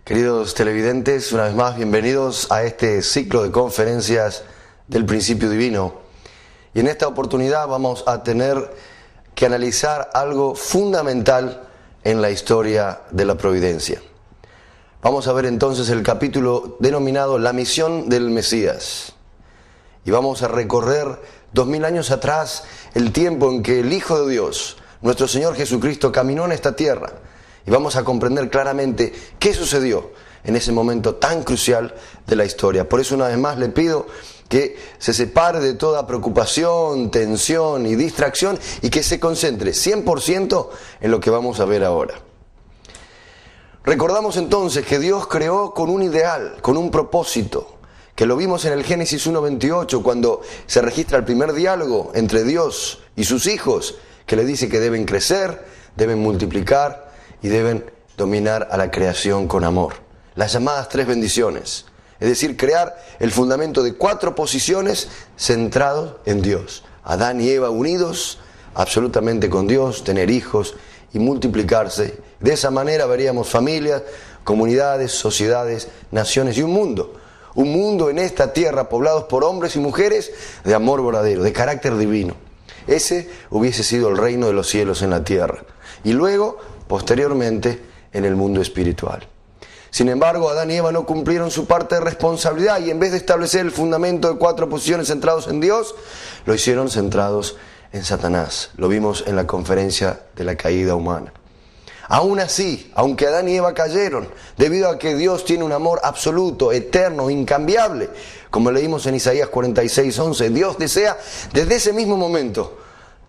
Queridos televidentes, una vez más bienvenidos a este ciclo de conferencias del Principio Divino. Y en esta oportunidad vamos a tener que analizar algo fundamental en la historia de la providencia. Vamos a ver entonces el capítulo denominado La misión del Mesías. Y vamos a recorrer 2000 años atrás el tiempo en que el Hijo de Dios, nuestro Señor Jesucristo, caminó en esta tierra. Y vamos a comprender claramente qué sucedió en ese momento tan crucial de la historia. Por eso una vez más le pido que se separe de toda preocupación, tensión y distracción y que se concentre 100% en lo que vamos a ver ahora. Recordamos entonces que Dios creó con un ideal, con un propósito, que lo vimos en el Génesis 1:28 cuando se registra el primer diálogo entre Dios y sus hijos, que le dice que deben crecer, deben multiplicar y deben dominar a la creación con amor. Las llamadas 3 bendiciones. Es decir, crear el fundamento de 4 posiciones centrados en Dios. Adán y Eva unidos absolutamente con Dios, tener hijos y multiplicarse. De esa manera veríamos familias, comunidades, sociedades, naciones y un mundo. Un mundo en esta tierra poblados por hombres y mujeres de amor verdadero, de carácter divino. Ese hubiese sido el reino de los cielos en la tierra. Y luego, posteriormente, en el mundo espiritual. Sin embargo, Adán y Eva no cumplieron su parte de responsabilidad y en vez de establecer el fundamento de 4 posiciones centrados en Dios, lo hicieron centrados en Satanás. Lo vimos en la conferencia de la caída humana. Aún así, aunque Adán y Eva cayeron, debido a que Dios tiene un amor absoluto, eterno, incambiable, como leímos en Isaías 46:11, Dios desea desde ese mismo momento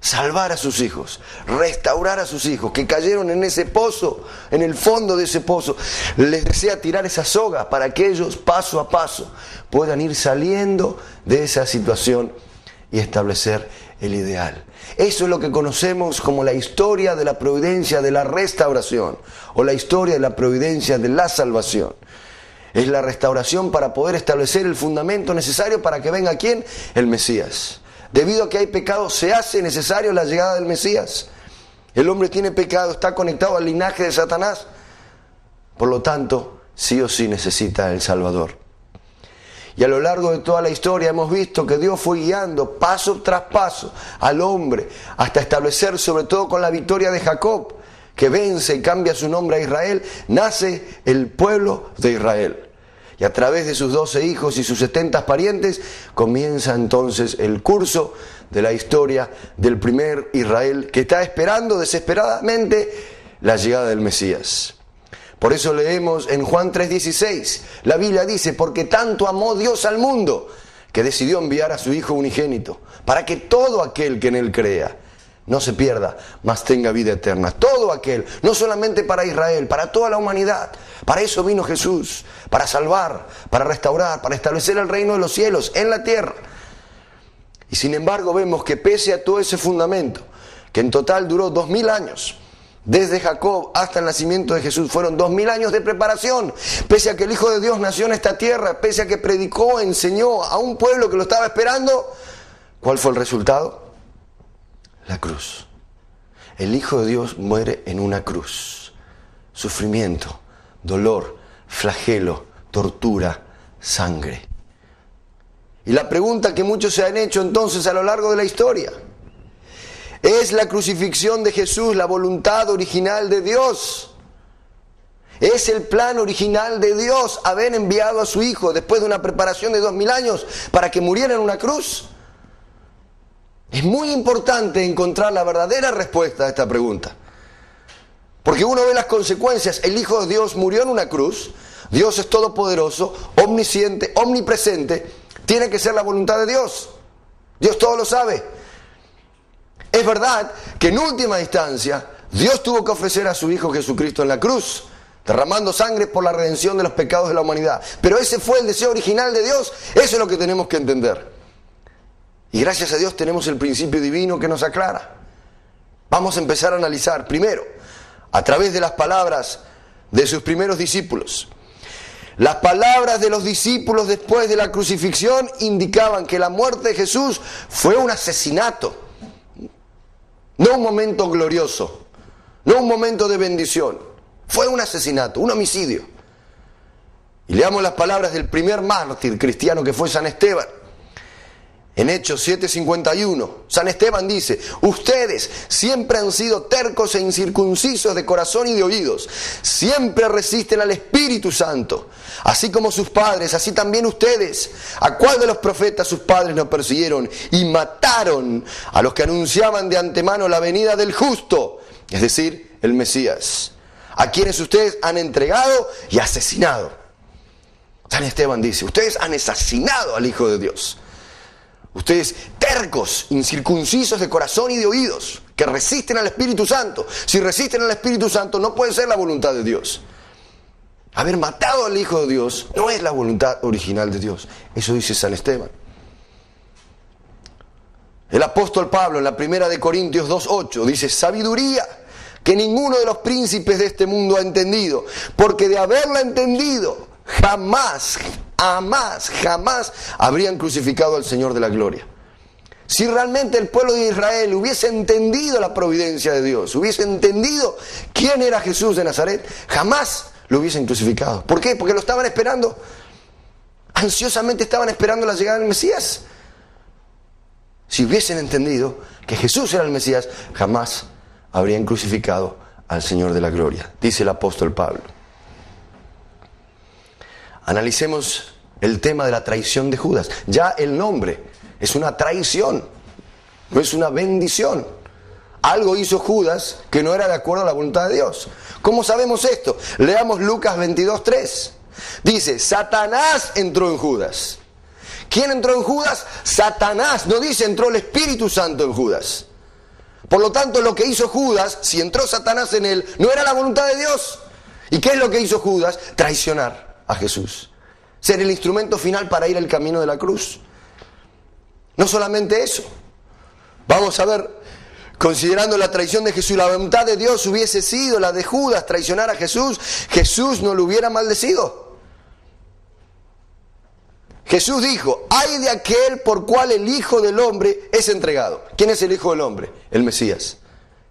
salvar a sus hijos, restaurar a sus hijos que cayeron en ese pozo, en el fondo de ese pozo. Les desea tirar esa soga para que ellos paso a paso puedan ir saliendo de esa situación y establecer el ideal. Eso es lo que conocemos como la historia de la providencia de la restauración o la historia de la providencia de la salvación. Es la restauración para poder establecer el fundamento necesario para que venga ¿quién? El Mesías. Debido a que hay pecado, se hace necesario la llegada del Mesías. El hombre tiene pecado, está conectado al linaje de Satanás. Por lo tanto, sí o sí necesita el Salvador. Y a lo largo de toda la historia hemos visto que Dios fue guiando paso tras paso al hombre hasta establecer, sobre todo con la victoria de Jacob, que vence y cambia su nombre a Israel, nace el pueblo de Israel. Y a través de sus 12 hijos y sus 70 parientes comienza entonces el curso de la historia del primer Israel que está esperando desesperadamente la llegada del Mesías. Por eso leemos en Juan 3:16, la Biblia dice, porque tanto amó Dios al mundo que decidió enviar a su Hijo unigénito para que todo aquel que en Él crea no se pierda, mas tenga vida eterna. Todo aquel, no solamente para Israel, para toda la humanidad. Para eso vino Jesús, para salvar, para restaurar, para establecer el reino de los cielos en la tierra. Y sin embargo vemos que pese a todo ese fundamento, que en total duró 2000 años, desde Jacob hasta el nacimiento de Jesús, fueron 2000 años de preparación, pese a que el Hijo de Dios nació en esta tierra, pese a que predicó, enseñó a un pueblo que lo estaba esperando, ¿cuál fue el resultado? La cruz. El Hijo de Dios muere en una cruz. Sufrimiento, dolor, flagelo, tortura, sangre. Y la pregunta que muchos se han hecho entonces a lo largo de la historia: ¿es la crucifixión de Jesús la voluntad original de Dios? ¿Es el plan original de Dios haber enviado a su Hijo después de una preparación de 2000 años para que muriera en una cruz? Es muy importante encontrar la verdadera respuesta a esta pregunta. Porque uno ve las consecuencias. El Hijo de Dios murió en una cruz. Dios es todopoderoso, omnisciente, omnipresente. Tiene que ser la voluntad de Dios. Dios todo lo sabe. Es verdad que en última instancia Dios tuvo que ofrecer a su Hijo Jesucristo en la cruz, derramando sangre por la redención de los pecados de la humanidad. Pero ese fue el deseo original de Dios. Eso es lo que tenemos que entender. Y gracias a Dios tenemos el principio divino que nos aclara. Vamos a empezar a analizar primero, a través de las palabras de sus primeros discípulos. Las palabras de los discípulos después de la crucifixión indicaban que la muerte de Jesús fue un asesinato, no un momento glorioso, no un momento de bendición. Fue un asesinato, un homicidio. Y leamos las palabras del primer mártir cristiano que fue San Esteban. En Hechos 7:51, San Esteban dice: ustedes siempre han sido tercos e incircuncisos de corazón y de oídos, siempre resisten al Espíritu Santo, así como sus padres, así también ustedes. ¿A cuál de los profetas sus padres no persiguieron y mataron a los que anunciaban de antemano la venida del justo, es decir, el Mesías, a quienes ustedes han entregado y asesinado? San Esteban dice: ustedes han asesinado al Hijo de Dios. Ustedes tercos, incircuncisos de corazón y de oídos, que resisten al Espíritu Santo. Si resisten al Espíritu Santo, no puede ser la voluntad de Dios. Haber matado al Hijo de Dios no es la voluntad original de Dios. Eso dice San Esteban. El apóstol Pablo en la primera de Corintios 2:8 dice: sabiduría que ninguno de los príncipes de este mundo ha entendido, porque de haberla entendido, jamás habrían crucificado al Señor de la gloria. Si realmente el pueblo de Israel hubiese entendido la providencia de Dios, hubiese entendido quién era Jesús de Nazaret, jamás lo hubiesen crucificado. ¿Por qué? Porque lo estaban esperando. Ansiosamente estaban esperando la llegada del Mesías. Si hubiesen entendido que Jesús era el Mesías, jamás habrían crucificado al Señor de la gloria, dice el apóstol Pablo. Analicemos el tema de la traición de Judas. Ya el nombre es una traición, no es una bendición. Algo hizo Judas que no era de acuerdo a la voluntad de Dios. ¿Cómo sabemos esto? Leamos Lucas 22:3. Dice: Satanás entró en Judas. ¿Quién entró en Judas? Satanás. No dice entró el Espíritu Santo en Judas. Por lo tanto, lo que hizo Judas, si entró Satanás en él, no era la voluntad de Dios. ¿Y qué es lo que hizo Judas? Traicionar a Jesús, ser el instrumento final para ir al camino de la cruz. No solamente eso, vamos a ver, considerando la traición de Jesús, la voluntad de Dios hubiese sido la de Judas, traicionar a Jesús, Jesús no lo hubiera maldecido. Jesús dijo: ay de aquel por cual el Hijo del Hombre es entregado. ¿Quién es el Hijo del Hombre? El Mesías,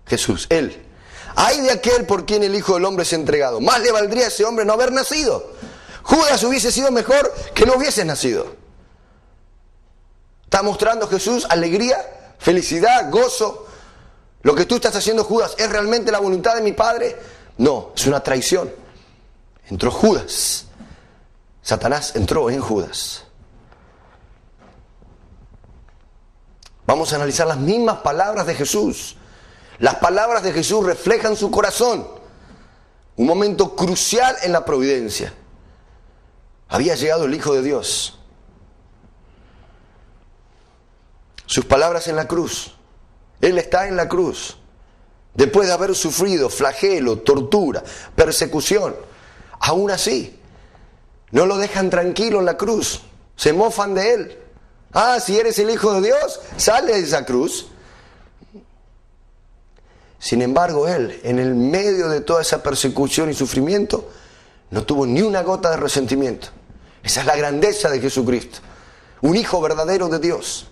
Jesús, Él. Ay de aquel por quien el Hijo del Hombre es entregado. Más le valdría a ese hombre no haber nacido. Judas hubiese sido mejor que no hubiese nacido. Está mostrando Jesús alegría, felicidad, gozo. Lo que tú estás haciendo, Judas, ¿es realmente la voluntad de mi Padre? No, es una traición. Entró Judas. Satanás entró en Judas. Vamos a analizar las mismas palabras de Jesús. Las palabras de Jesús reflejan su corazón. Un momento crucial en la providencia. Había llegado el Hijo de Dios. Sus palabras en la cruz. Él está en la cruz. Después de haber sufrido flagelo, tortura, persecución. Aún así, no lo dejan tranquilo en la cruz. Se mofan de él. Ah, si eres el Hijo de Dios, sale de esa cruz. Sin embargo, él, en el medio de toda esa persecución y sufrimiento, no tuvo ni una gota de resentimiento. Esa es la grandeza de Jesucristo. Un Hijo verdadero de Dios.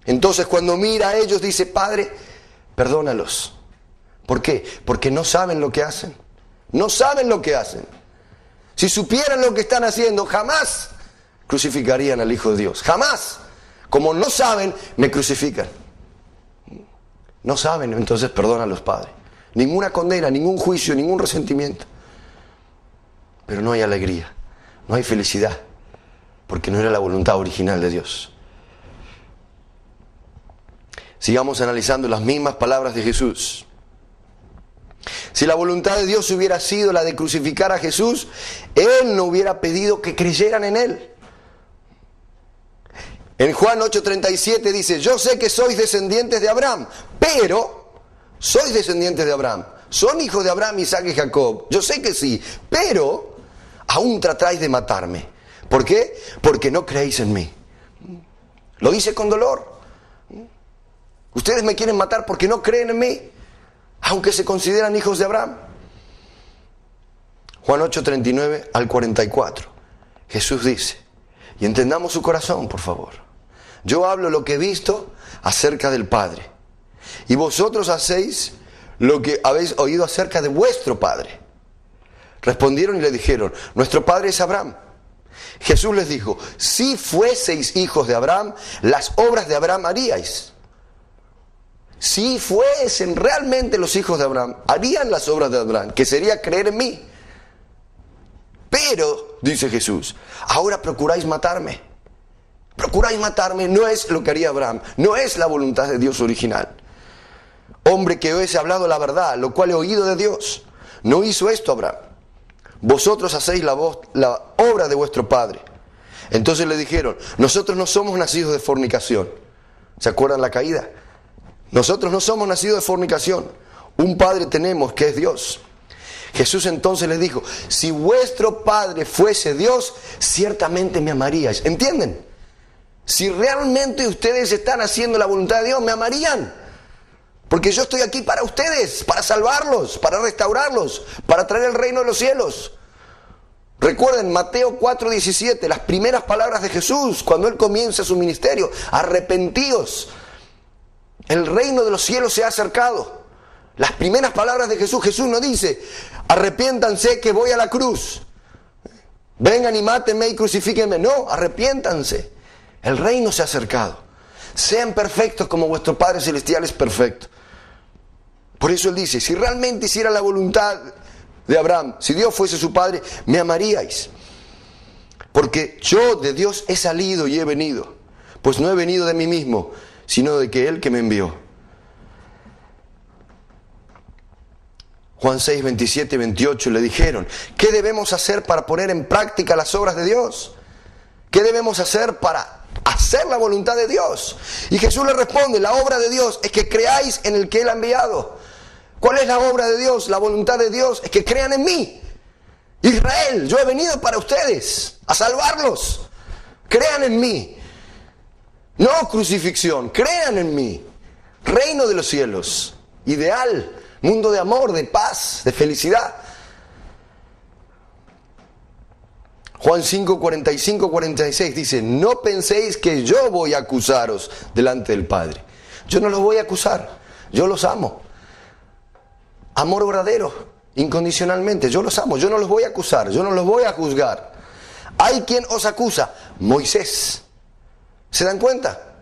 Entonces, cuando mira a ellos, dice: Padre, perdónalos. ¿Por qué? Porque no saben lo que hacen. No saben lo que hacen. Si supieran lo que están haciendo, jamás crucificarían al Hijo de Dios. Jamás. Como no saben, me crucifican. No saben, entonces perdónalos, Padre. Ninguna condena, ningún juicio, ningún resentimiento. Pero no hay alegría, no hay felicidad, porque no era la voluntad original de Dios. Sigamos analizando las mismas palabras de Jesús. Si la voluntad de Dios hubiera sido la de crucificar a Jesús, Él no hubiera pedido que creyeran en Él. En Juan 8:37 dice: yo sé que sois descendientes de Abraham, pero sois descendientes de Abraham. Son hijos de Abraham, Isaac y Jacob. Yo sé que sí, pero aún tratáis de matarme. ¿Por qué? Porque no creéis en mí. Lo dice con dolor. Ustedes me quieren matar porque no creen en mí, aunque se consideran hijos de Abraham. Juan 8:39 al 44. Jesús dice, y entendamos su corazón, por favor: yo hablo lo que he visto acerca del Padre, y vosotros hacéis lo que habéis oído acerca de vuestro padre. Respondieron y le dijeron, nuestro padre es Abraham. Jesús les dijo, si fueseis hijos de Abraham, las obras de Abraham haríais. Si fuesen realmente los hijos de Abraham, harían las obras de Abraham, que sería creer en mí. Pero, dice Jesús, ahora procuráis matarme. Procuráis matarme, no es lo que haría Abraham, no es la voluntad de Dios original. Hombre que os he hablado la verdad, lo cual he oído de Dios. No hizo esto Abraham. Vosotros hacéis la obra de vuestro padre. Entonces le dijeron, nosotros no somos nacidos de fornicación. ¿Se acuerdan la caída? Nosotros no somos nacidos de fornicación. Un padre tenemos que es Dios. Jesús entonces les dijo, si vuestro padre fuese Dios, ciertamente me amaríais. ¿Entienden? Si realmente ustedes están haciendo la voluntad de Dios, me amarían. Porque yo estoy aquí para ustedes, para salvarlos, para restaurarlos, para traer el reino de los cielos. Recuerden Mateo 4:17, las primeras palabras de Jesús cuando Él comienza su ministerio. Arrepentíos, el reino de los cielos se ha acercado. Las primeras palabras de Jesús, Jesús no dice, arrepiéntanse que voy a la cruz. Vengan y mátenme y crucifíquenme. No, arrepiéntanse. El reino se ha acercado. Sean perfectos como vuestro Padre Celestial es perfecto. Por eso Él dice, si realmente hiciera la voluntad de Abraham, si Dios fuese su Padre, me amaríais. Porque yo de Dios he salido y he venido. Pues no he venido de mí mismo, sino de que Él que me envió. Juan 6, 27 y 28 le dijeron, ¿qué debemos hacer para poner en práctica las obras de Dios? ¿Qué debemos hacer para hacer la voluntad de Dios? Y Jesús le responde, la obra de Dios es que creáis en el que Él ha enviado. ¿Cuál es la obra de Dios? La voluntad de Dios es que crean en mí. Israel, yo he venido para ustedes, a salvarlos. Crean en mí. No crucifixión, crean en mí. Reino de los cielos, ideal, mundo de amor, de paz, de felicidad. Juan 5, 45, 46 dice, no penséis que yo voy a acusaros delante del Padre. Yo no los voy a acusar, yo los amo. Amor verdadero, incondicionalmente, yo los amo, yo no los voy a acusar, yo no los voy a juzgar. ¿Hay quien os acusa? Moisés. ¿Se dan cuenta?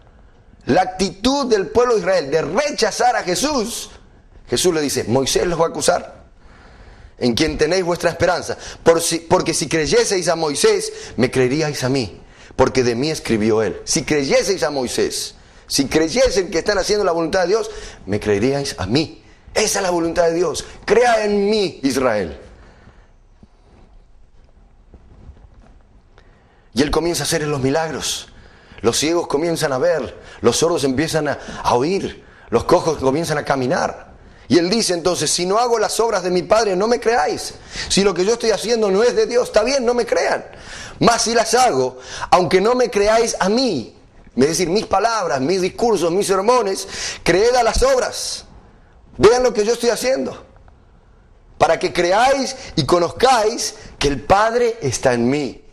La actitud del pueblo de Israel de rechazar a Jesús, Jesús le dice, Moisés los va a acusar. En quien tenéis vuestra esperanza. Porque si creyeseis a Moisés, me creeríais a mí, porque de mí escribió él. Si creyeseis a Moisés, si creyesen que están haciendo la voluntad de Dios, me creeríais a mí. Esa es la voluntad de Dios. Crea en mí, Israel. Y él comienza a hacer los milagros. Los ciegos comienzan a ver, los sordos empiezan a oír, los cojos comienzan a caminar. Y él dice entonces, si no hago las obras de mi Padre, no me creáis. Si lo que yo estoy haciendo no es de Dios, está bien, no me crean. Mas si las hago, aunque no me creáis a mí, es decir, mis palabras, mis discursos, mis sermones, creed a las obras. Vean lo que yo estoy haciendo. Para que creáis y conozcáis que el Padre está en mí.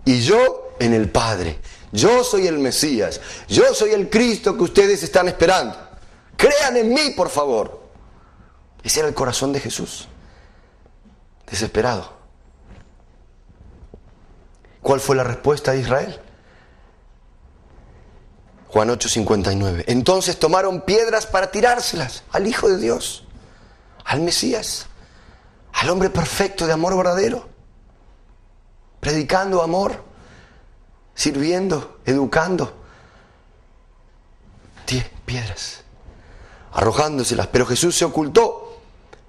Y yo en el Padre. Yo soy el Mesías. Yo soy el Cristo que ustedes están esperando. Crean en mí, por favor. Ese era el corazón de Jesús. Desesperado. ¿Cuál fue la respuesta de Israel? Juan 8:59. Entonces tomaron piedras para tirárselas al Hijo de Dios, al Mesías, al hombre perfecto de amor verdadero, predicando amor, sirviendo, educando. 10 piedras, arrojándoselas. Pero Jesús se ocultó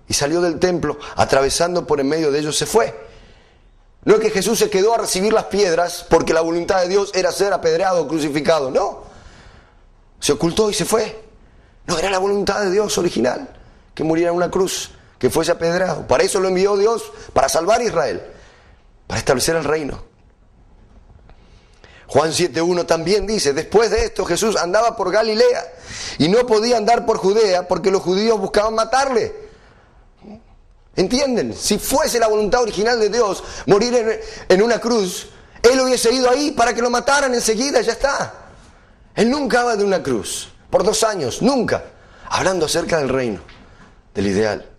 y salió del templo, atravesando por en medio de ellos se fue. No es que Jesús se quedó a recibir las piedras porque la voluntad de Dios era ser apedreado o crucificado, no. Se ocultó y se fue. No era la voluntad de Dios original que muriera en una cruz, que fuese apedreado. Para eso lo envió Dios, para salvar a Israel, para establecer el reino. Juan 7:1 también dice, después de esto Jesús andaba por Galilea y no podía andar por Judea porque los judíos buscaban matarle. ¿Entienden? Si fuese la voluntad original de Dios morir en una cruz, Él hubiese ido ahí para que lo mataran enseguida, ya está. Él nunca va de una cruz, por 2 años, nunca, hablando acerca del reino, del ideal.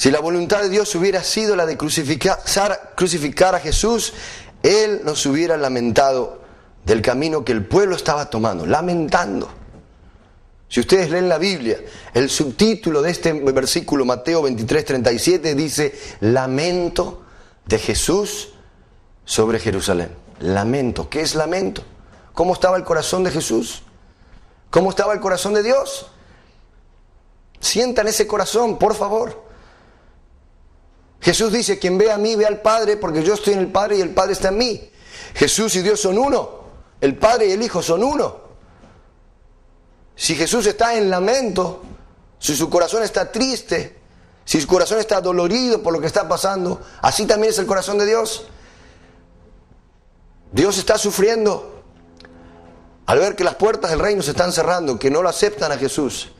Si la voluntad de Dios hubiera sido la de crucificar a Jesús, Él no se hubiera lamentado del camino que el pueblo estaba tomando, lamentando. Si ustedes leen la Biblia, el subtítulo de este versículo, Mateo 23:37, dice: lamento de Jesús sobre Jerusalén. Lamento. ¿Qué es lamento? ¿Cómo estaba el corazón de Jesús? ¿Cómo estaba el corazón de Dios? Sientan ese corazón, por favor. Jesús dice: quien ve a mí, ve al Padre, porque yo estoy en el Padre y el Padre está en mí. Jesús y Dios son uno. El Padre y el Hijo son uno. Si Jesús está en lamento, si su corazón está triste, si su corazón está dolorido por lo que está pasando, así también es el corazón de Dios. Dios está sufriendo al ver que las puertas del reino se están cerrando, que no lo aceptan a Jesús.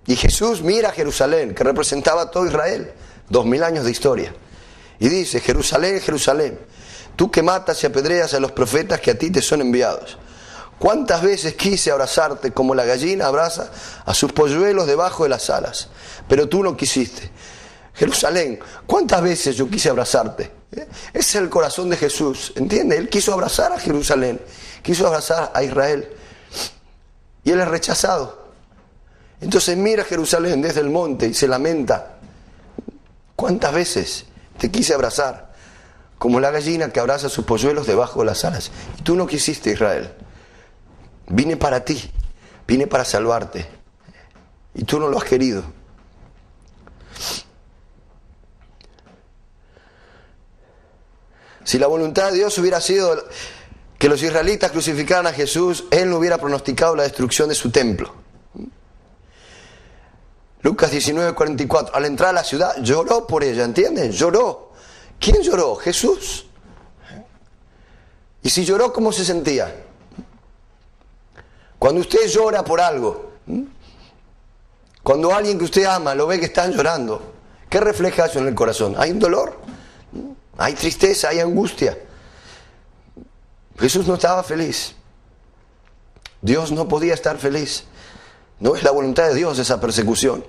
Y Jesús mira a Jerusalén, que representaba a todo Israel, 2000 años de historia, y dice: Jerusalén, Jerusalén, tú que matas y apedreas a los profetas que a ti te son enviados. ¿Cuántas veces quise abrazarte como la gallina abraza a sus polluelos debajo de las alas? Pero tú no quisiste. Jerusalén, ¿cuántas veces yo quise abrazarte? Ese es el corazón de Jesús, ¿entiende? Él quiso abrazar a Jerusalén, quiso abrazar a Israel, y Él es rechazado. Entonces mira a Jerusalén desde el monte y se lamenta: ¿cuántas veces te quise abrazar como la gallina que abraza a sus polluelos debajo de las alas? Y tú no quisiste, Israel. Vine para ti, vine para salvarte, y tú no lo has querido. Si la voluntad de Dios hubiera sido que los israelitas crucificaran a Jesús, Él no hubiera pronosticado la destrucción de su templo. Lucas 19:44, al entrar a la ciudad lloró por ella, ¿entienden? Lloró. ¿Quién lloró? Jesús. Y si lloró, ¿cómo se sentía? Cuando usted llora por algo, cuando alguien que usted ama lo ve que están llorando, ¿qué refleja eso en el corazón? ¿Hay un dolor? ¿Hay tristeza? ¿Hay angustia? Jesús no estaba feliz. Dios no podía estar feliz. No es la voluntad de Dios esa persecución.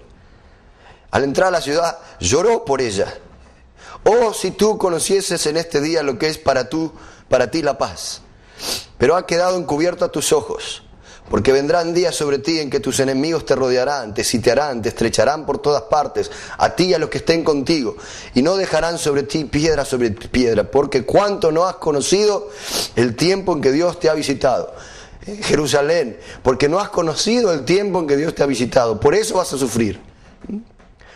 Al entrar a la ciudad, lloró por ella. Oh, si tú conocieses en este día lo que es para ti la paz. Pero ha quedado encubierto a tus ojos. Porque vendrán días sobre ti en que tus enemigos te rodearán, te sitiarán, te estrecharán por todas partes, a ti y a los que estén contigo, y no dejarán sobre ti piedra sobre piedra, porque cuánto no has conocido el tiempo en que Dios te ha visitado. Jerusalén, porque no has conocido el tiempo en que Dios te ha visitado, por eso vas a sufrir.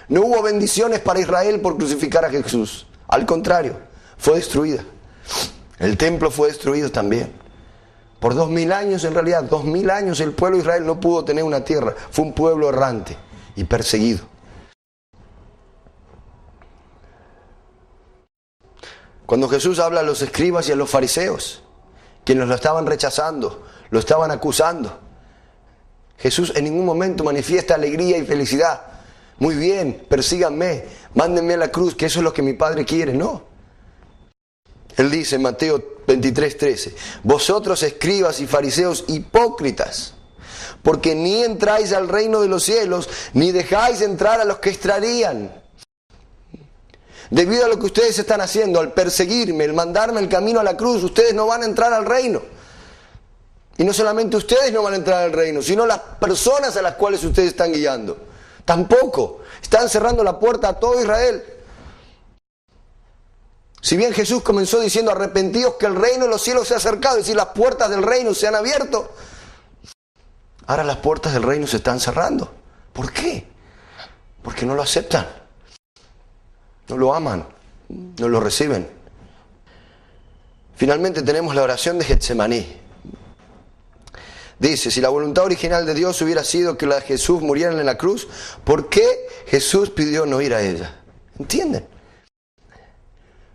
No hubo bendiciones para Israel por crucificar a Jesús, al contrario, fue destruida. El templo fue destruido también. Por 2000 años, en realidad, 2000 años el pueblo de Israel no pudo tener una tierra. Fue un pueblo errante y perseguido. Cuando Jesús habla a los escribas y a los fariseos, quienes lo estaban rechazando, lo estaban acusando, Jesús en ningún momento manifiesta alegría y felicidad. Muy bien, persíganme, mándenme a la cruz, que eso es lo que mi Padre quiere. No. Él dice en Mateo 23:13, vosotros escribas y fariseos hipócritas, porque ni entráis al reino de los cielos, ni dejáis entrar a los que entrarían. Debido a lo que ustedes están haciendo, al perseguirme, al mandarme el camino a la cruz, ustedes no van a entrar al reino. Y no solamente ustedes no van a entrar al reino, sino las personas a las cuales ustedes están guiando. Tampoco. Están cerrando la puerta a todo Israel. Si bien Jesús comenzó diciendo: arrepentidos que el reino de los cielos se ha acercado, es decir, las puertas del reino se han abierto, ahora las puertas del reino se están cerrando. ¿Por qué? Porque no lo aceptan, no lo aman, no lo reciben. Finalmente tenemos la oración de Getsemaní. Dice: si la voluntad original de Dios hubiera sido que la de Jesús muriera en la cruz, ¿por qué Jesús pidió no ir a ella? ¿Entienden?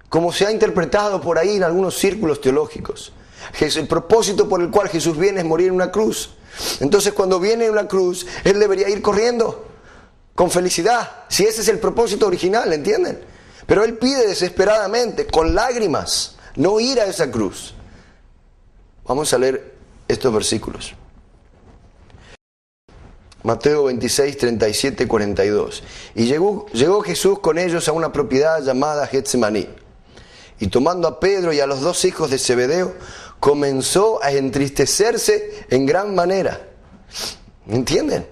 Como se ha interpretado por ahí en algunos círculos teológicos, el propósito por el cual Jesús viene es morir en una cruz. Entonces cuando viene en una cruz, Él debería ir corriendo, con felicidad, si ese es el propósito original, ¿entienden? Pero Él pide desesperadamente, con lágrimas, no ir a esa cruz. Vamos a leer estos versículos. Mateo 26, 37, 42. Y llegó Jesús con ellos a una propiedad llamada Getsemaní. Y tomando a Pedro y a los dos hijos de Zebedeo, comenzó a entristecerse en gran manera. ¿Entienden?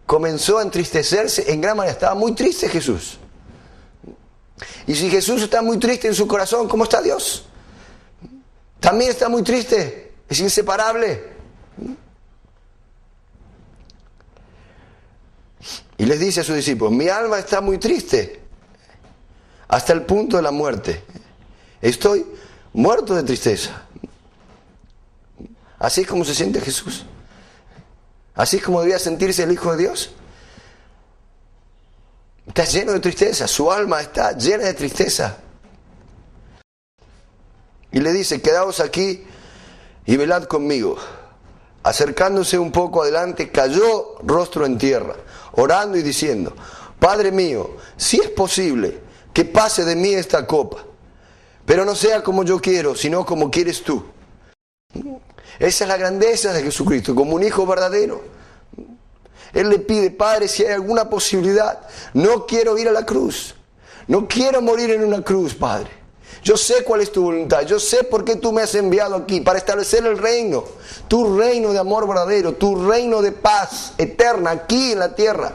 Comenzó a entristecerse en gran manera. Estaba muy triste Jesús. Y si Jesús está muy triste en su corazón, ¿cómo está Dios? También está muy triste. Es inseparable. Y les dice a sus discípulos: mi alma está muy triste hasta el punto de la muerte. Estoy muerto de tristeza. Así es como se siente Jesús. Así es como debía sentirse el Hijo de Dios. Está lleno de tristeza. Su alma está llena de tristeza. Y le dice: quedaos aquí y velad conmigo. Acercándose un poco adelante, cayó rostro en tierra, orando y diciendo: Padre mío, si es posible, que pase de mí esta copa, pero no sea como yo quiero, sino como quieres tú. Esa es la grandeza de Jesucristo, como un hijo verdadero. Él le pide: Padre, si hay alguna posibilidad, no quiero ir a la cruz, no quiero morir en una cruz, Padre. Yo sé cuál es tu voluntad, yo sé por qué tú me has enviado aquí, para establecer el reino, tu reino de amor verdadero, tu reino de paz eterna aquí en la tierra.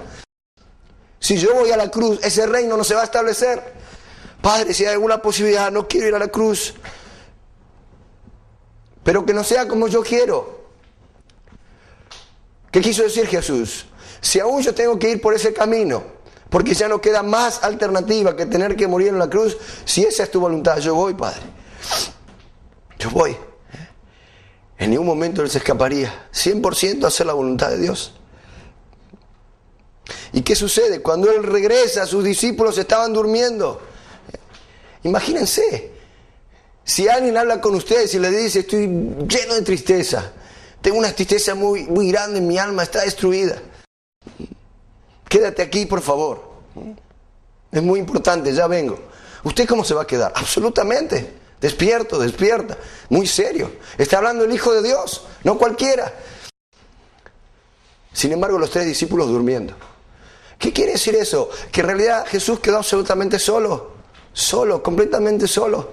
Si yo voy a la cruz, ese reino no se va a establecer. Padre, si hay alguna posibilidad, no quiero ir a la cruz, pero que no sea como yo quiero. ¿Qué quiso decir Jesús? Si aún yo tengo que ir por ese camino, porque ya no queda más alternativa que tener que morir en la cruz, si esa es tu voluntad, yo voy, Padre. Yo voy. En ningún momento Él se escaparía. 100% a hacer la voluntad de Dios. ¿Y qué sucede? Cuando Él regresa, sus discípulos estaban durmiendo. Imagínense, si alguien habla con ustedes y les dice: estoy lleno de tristeza, tengo una tristeza muy, muy grande, mi alma está destruida, quédate aquí, por favor. Es muy importante, ya vengo. ¿Usted cómo se va a quedar? Absolutamente. Despierto, despierta. Muy serio. Está hablando el Hijo de Dios, no cualquiera. Sin embargo, los tres discípulos durmiendo. ¿Qué quiere decir eso? Que en realidad Jesús quedó absolutamente solo. Solo, completamente solo.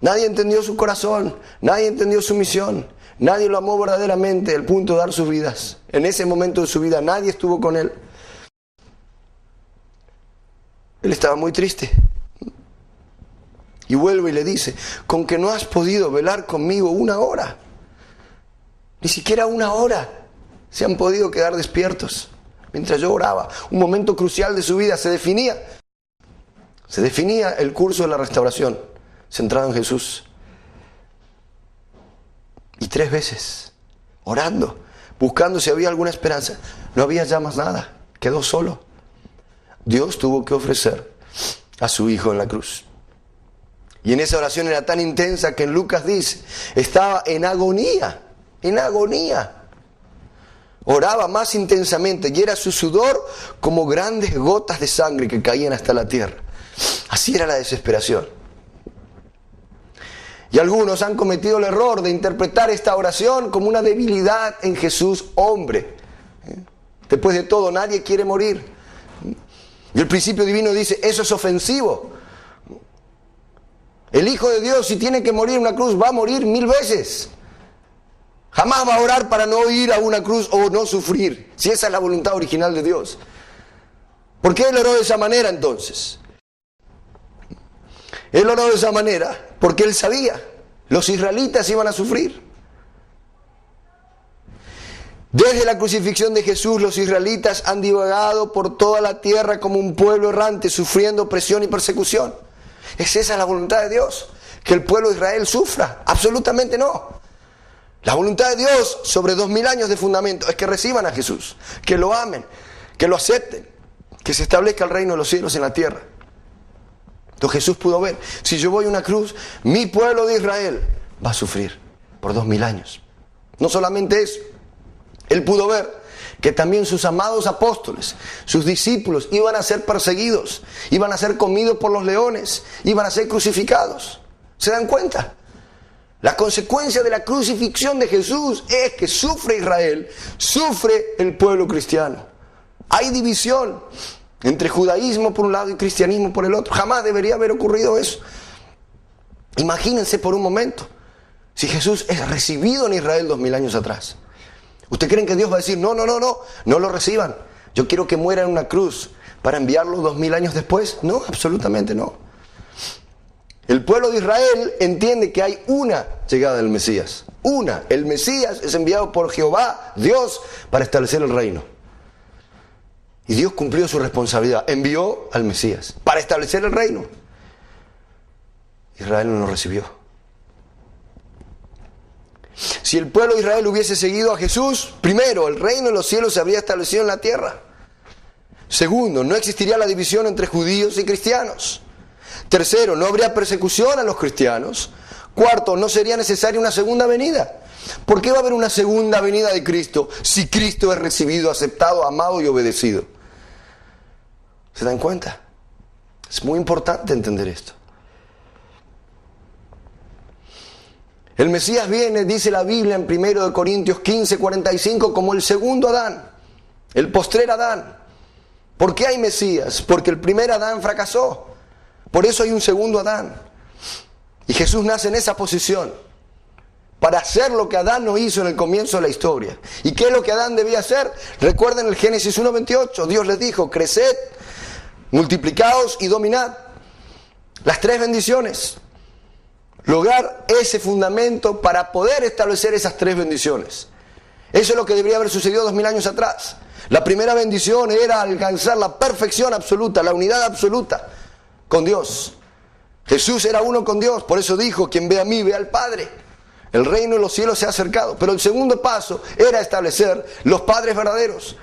Nadie entendió su corazón. Nadie entendió su misión. Nadie lo amó verdaderamente al punto de dar sus vidas. En ese momento de su vida nadie estuvo con Él. Él estaba muy triste. Y vuelve y le dice: con que no has podido velar conmigo una hora. Ni siquiera una hora se han podido quedar despiertos mientras yo oraba. Un momento crucial de su vida se definía el curso de la restauración centrado en Jesús. Y 3 veces orando, buscando si había alguna esperanza, no había ya más nada, quedó solo. Dios tuvo que ofrecer a su Hijo en la cruz. Y en esa oración era tan intensa que en Lucas dice: estaba en agonía, en agonía. Oraba más intensamente y era su sudor como grandes gotas de sangre que caían hasta la tierra. Así era la desesperación. Y algunos han cometido el error de interpretar esta oración como una debilidad en Jesús, hombre. Después de todo, nadie quiere morir. Y el principio divino dice: eso es ofensivo. El Hijo de Dios, si tiene que morir en una cruz, va a morir 1000 veces. Jamás va a orar para no ir a una cruz o no sufrir, si esa es la voluntad original de Dios. ¿Por qué Él oró de esa manera entonces? Él oró de esa manera porque Él sabía, los israelitas iban a sufrir. Desde la crucifixión de Jesús, los israelitas han divagado por toda la tierra como un pueblo errante, sufriendo opresión y persecución. ¿Es esa la voluntad de Dios? ¿Que el pueblo de Israel sufra? Absolutamente no. La voluntad de Dios sobre 2000 años de fundamento es que reciban a Jesús, que lo amen, que lo acepten, que se establezca el reino de los cielos en la tierra. Entonces Jesús pudo ver: si yo voy a una cruz, mi pueblo de Israel va a sufrir por 2000 años. No solamente eso, Él pudo ver que también sus amados apóstoles, sus discípulos, iban a ser perseguidos, iban a ser comidos por los leones, iban a ser crucificados. ¿Se dan cuenta? La consecuencia de la crucifixión de Jesús es que sufre Israel, sufre el pueblo cristiano. Hay división entre judaísmo por un lado y cristianismo por el otro. Jamás debería haber ocurrido eso. Imagínense por un momento si Jesús es recibido en Israel 2000 años atrás. ¿Ustedes creen que Dios va a decir, no lo reciban? Yo quiero que muera en una cruz para enviarlo 2000 años después? No, absolutamente no. El pueblo de Israel entiende que hay una llegada del Mesías. Una. El Mesías es enviado por Jehová, Dios, para establecer el reino. Y Dios cumplió su responsabilidad. Envió al Mesías para establecer el reino. Israel no lo recibió. Si el pueblo de Israel hubiese seguido a Jesús, primero, el reino de los cielos se habría establecido en la tierra. Segundo, no existiría la división entre judíos y cristianos. Tercero, no habría persecución a los cristianos. Cuarto, no sería necesaria una segunda venida. ¿Por qué va a haber una segunda venida de Cristo si Cristo es recibido, aceptado, amado y obedecido? ¿Se dan cuenta? Es muy importante entender esto. El Mesías viene, dice la Biblia en 1 Corintios 15:45, como el segundo Adán, el postrer Adán. ¿Por qué hay Mesías? Porque el primer Adán fracasó. Por eso hay un segundo Adán. Y Jesús nace en esa posición, para hacer lo que Adán no hizo en el comienzo de la historia. ¿Y qué es lo que Adán debía hacer? Recuerden el Génesis 1:28, Dios les dijo, creced, multiplicaos y dominad. Las tres bendiciones. Lograr ese fundamento para poder establecer esas tres bendiciones. Eso es lo que debería haber sucedido 2000 años atrás. La primera bendición era alcanzar la perfección absoluta, la unidad absoluta con Dios. Jesús era uno con Dios, por eso dijo, quien ve a mí, ve al Padre. El reino de los cielos se ha acercado. Pero el segundo paso era establecer los padres verdaderos.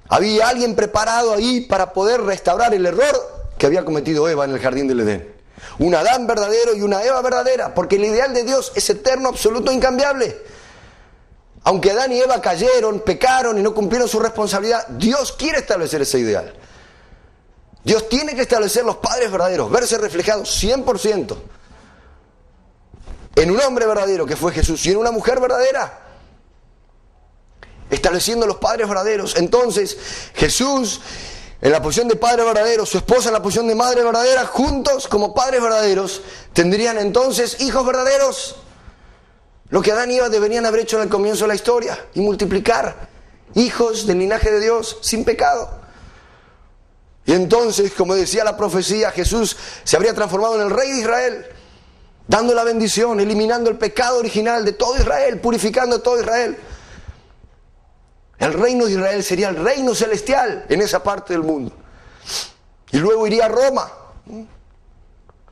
Había alguien preparado ahí para poder restaurar el error que había cometido Eva en el jardín del Edén. Un Adán verdadero y una Eva verdadera, porque el ideal de Dios es eterno, absoluto, incambiable. Aunque Adán y Eva cayeron, pecaron y no cumplieron su responsabilidad, Dios quiere establecer ese ideal. Dios tiene que establecer los padres verdaderos, verse reflejados 100% en un hombre verdadero que fue Jesús y en una mujer verdadera, estableciendo los padres verdaderos. Entonces Jesús en la posición de padre verdadero, su esposa en la posición de madre verdadera, juntos como padres verdaderos, tendrían entonces hijos verdaderos. Lo que Adán y Eva deberían haber hecho en el comienzo de la historia, y multiplicar hijos del linaje de Dios sin pecado. Y entonces, como decía la profecía, Jesús se habría transformado en el rey de Israel, dando la bendición, eliminando el pecado original de todo Israel, purificando a todo Israel. El reino de Israel sería el reino celestial en esa parte del mundo. Y luego iría a Roma.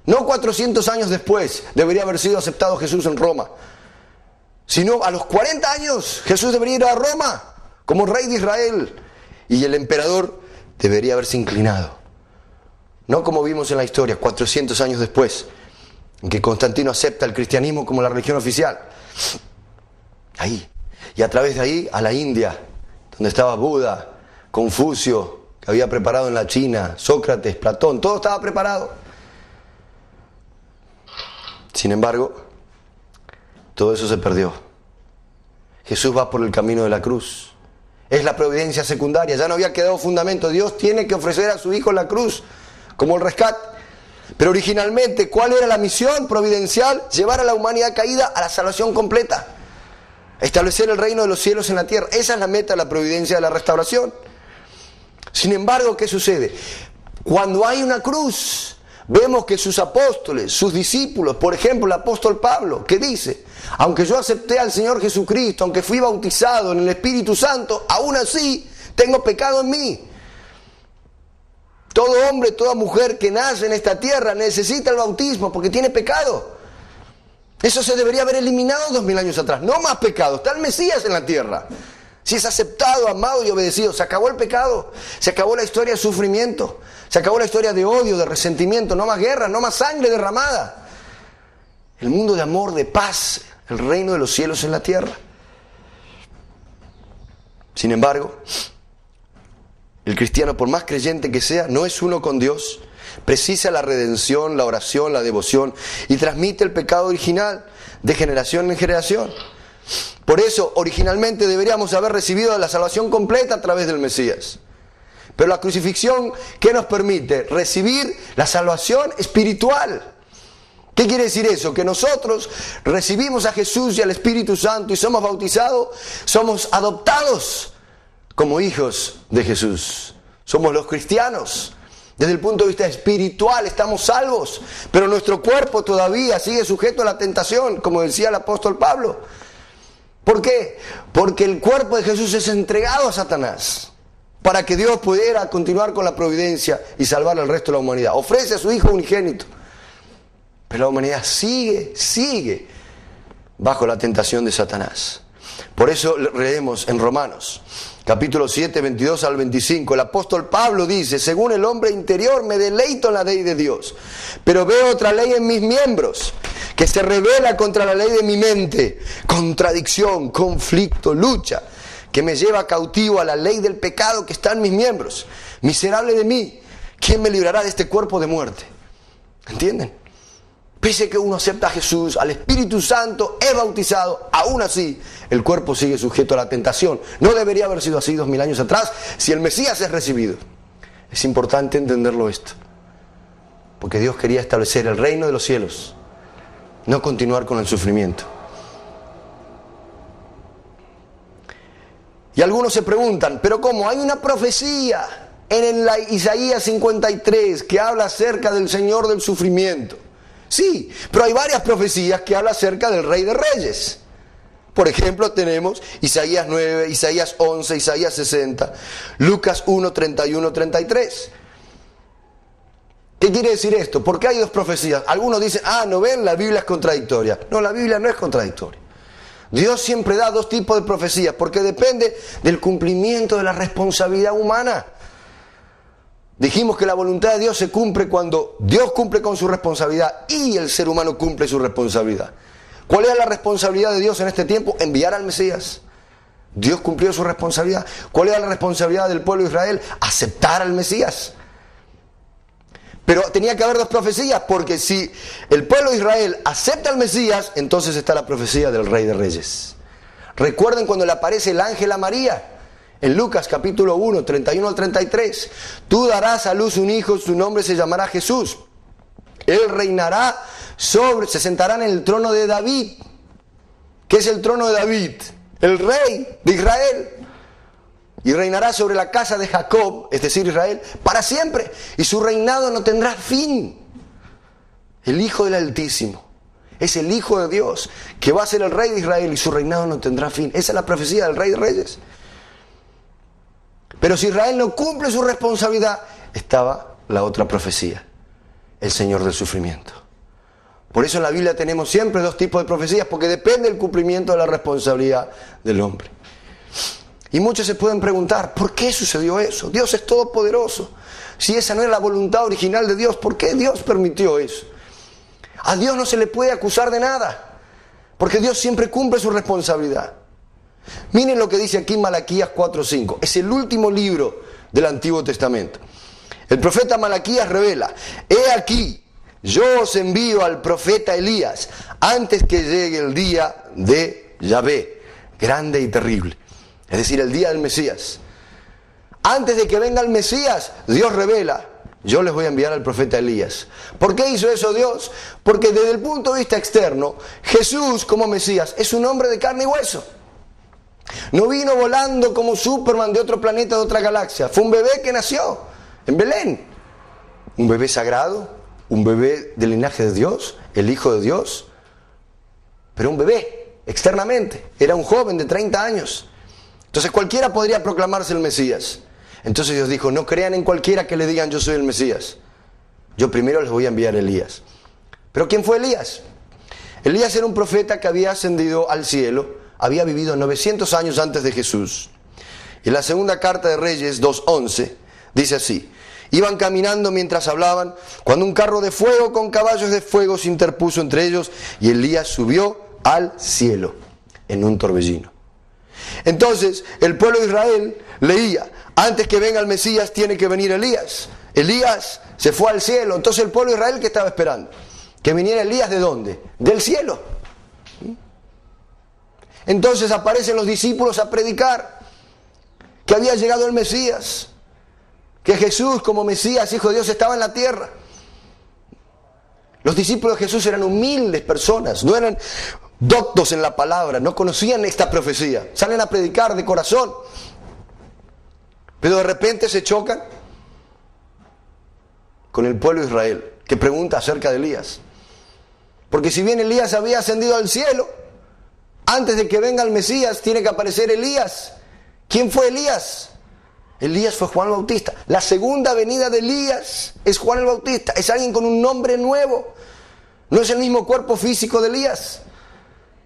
No 400 años después debería haber sido aceptado Jesús en Roma, sino a los 40 años Jesús debería ir a Roma como rey de Israel. Y el emperador debería haberse inclinado. No como vimos en la historia, 400 años después, en que Constantino acepta el cristianismo como la religión oficial. Ahí. Y a través de ahí a la India, donde estaba Buda, Confucio, que había preparado en la China, Sócrates, Platón, todo estaba preparado. Sin embargo, todo eso se perdió. Jesús va por el camino de la cruz. Es la providencia secundaria, ya no había quedado fundamento. Dios tiene que ofrecer a su Hijo la cruz como el rescate. Pero originalmente, ¿cuál era la misión providencial? Llevar a la humanidad caída a la salvación completa. Establecer el reino de los cielos en la tierra. Esa es la meta de la providencia de la restauración. Sin embargo, ¿qué sucede? Cuando hay una cruz, vemos que sus apóstoles, sus discípulos, por ejemplo el apóstol Pablo, ¿qué dice? Aunque yo acepté al Señor Jesucristo, aunque fui bautizado en el Espíritu Santo, aún así tengo pecado en mí. Todo hombre, toda mujer que nace en esta tierra necesita el bautismo porque tiene pecado. Eso se debería haber eliminado 2000 años atrás. No más pecado, está el Mesías en la tierra. Si es aceptado, amado y obedecido, se acabó el pecado, se acabó la historia de sufrimiento, se acabó la historia de odio, de resentimiento, no más guerra, no más sangre derramada. El mundo de amor, de paz, el reino de los cielos en la tierra. Sin embargo, El cristiano, por más creyente que sea, no es uno con Dios. Precisa la redención, la oración, la devoción y transmite el pecado original de generación en generación. Por eso, originalmente deberíamos haber recibido la salvación completa a través del Mesías. Pero la crucifixión, ¿qué nos permite? Recibir la salvación espiritual. ¿Qué quiere decir eso? Que nosotros recibimos a Jesús y al Espíritu Santo y somos bautizados, somos adoptados como hijos de Jesús. Somos los cristianos. Desde el punto de vista espiritual estamos salvos, pero nuestro cuerpo todavía sigue sujeto a la tentación, como decía el apóstol Pablo. ¿Por qué? Porque el cuerpo de Jesús es entregado a Satanás para que Dios pudiera continuar con la providencia y salvar al resto de la humanidad. Ofrece a su Hijo unigénito, pero la humanidad sigue bajo la tentación de Satanás. Por eso leemos en Romanos capítulo 7, 22 al 25, el apóstol Pablo dice: según el hombre interior me deleito en la ley de Dios, pero veo otra ley en mis miembros, que se rebela contra la ley de mi mente, contradicción, conflicto, lucha, que me lleva cautivo a la ley del pecado que está en mis miembros. Miserable de mí, ¿quién me librará de este cuerpo de muerte? ¿Entienden? Pese que uno acepta a Jesús, al Espíritu Santo, es bautizado, aún así el cuerpo sigue sujeto a la tentación. No debería haber sido así 2000 años atrás si el Mesías es recibido. Es importante entenderlo esto, porque Dios quería establecer el reino de los cielos, no continuar con el sufrimiento. Y algunos se preguntan, ¿pero cómo? Hay una profecía en Isaías 53 que habla acerca del Señor del sufrimiento. Sí, pero hay varias profecías que hablan acerca del Rey de Reyes. Por ejemplo, tenemos Isaías 9, Isaías 11, Isaías 60, Lucas 1, 31, 33. ¿Qué quiere decir esto? ¿Por qué hay dos profecías? Algunos dicen, ¿no ven? La Biblia es contradictoria. No, la Biblia no es contradictoria. Dios siempre da dos tipos de profecías porque depende del cumplimiento de la responsabilidad humana. Dijimos que la voluntad de Dios se cumple cuando Dios cumple con su responsabilidad y el ser humano cumple su responsabilidad. ¿Cuál era la responsabilidad de Dios en este tiempo? Enviar al Mesías. Dios cumplió su responsabilidad. ¿Cuál era la responsabilidad del pueblo de Israel? Aceptar al Mesías. Pero tenía que haber dos profecías, porque si el pueblo de Israel acepta al Mesías, entonces está la profecía del Rey de Reyes. Recuerden cuando le aparece el ángel a María. En Lucas capítulo 1, 31 al 33, tú darás a luz un hijo, su nombre se llamará Jesús. Él reinará se sentará en el trono de David. ¿Qué es el trono de David? El rey de Israel. Y reinará sobre la casa de Jacob, es decir, Israel, para siempre. Y su reinado no tendrá fin. El Hijo del Altísimo es el Hijo de Dios, que va a ser el Rey de Israel y su reinado no tendrá fin. Esa es la profecía del Rey de Reyes. Pero si Israel no cumple su responsabilidad, estaba la otra profecía, el Señor del sufrimiento. Por eso en la Biblia tenemos siempre dos tipos de profecías, porque depende del cumplimiento de la responsabilidad del hombre. Y muchos se pueden preguntar, ¿por qué sucedió eso? Dios es todopoderoso. Si esa no es la voluntad original de Dios, ¿por qué Dios permitió eso? A Dios no se le puede acusar de nada, porque Dios siempre cumple su responsabilidad. Miren lo que dice aquí Malaquías 4:5. Es el último libro del Antiguo Testamento. El profeta Malaquías revela: he aquí, yo os envío al profeta Elías antes que llegue el día de Yahvé, grande y terrible. Es decir, el día del Mesías. Antes de que venga el Mesías, Dios revela: yo les voy a enviar al profeta Elías. ¿Por qué hizo eso Dios? Porque desde el punto de vista externo, Jesús como Mesías es un hombre de carne y hueso. No vino volando como Superman de otro planeta, de otra galaxia. Fue un bebé que nació en Belén. Un bebé sagrado, un bebé del linaje de Dios, el Hijo de Dios. Pero un bebé, externamente. Era un joven de 30 años. Entonces cualquiera podría proclamarse el Mesías. Entonces Dios dijo: no crean en cualquiera que le digan yo soy el Mesías. Yo primero les voy a enviar a Elías. ¿Pero quién fue Elías? Elías era un profeta que había ascendido al cielo. Había vivido 900 años antes de Jesús. Y la segunda carta de Reyes 2:11 dice así: iban caminando mientras hablaban, cuando un carro de fuego con caballos de fuego se interpuso entre ellos, y Elías subió al cielo en un torbellino. Entonces el pueblo de Israel leía, antes que venga el Mesías tiene que venir Elías. Elías se fue al cielo, entonces el pueblo de Israel, ¿qué estaba esperando? Que viniera Elías, ¿de dónde? Del cielo. Entonces aparecen los discípulos a predicar que había llegado el Mesías, que Jesús como Mesías, Hijo de Dios, estaba en la tierra. Los discípulos de Jesús eran humildes personas, no eran doctos en la palabra, no conocían esta profecía, salen a predicar de corazón, pero de repente se chocan con el pueblo de Israel, que pregunta acerca de Elías. Porque si bien Elías había ascendido al cielo, antes de que venga el Mesías tiene que aparecer Elías. ¿Quién fue Elías? Elías fue Juan el Bautista. La segunda venida de Elías es Juan el Bautista. Es alguien con un nombre nuevo. No es el mismo cuerpo físico de Elías.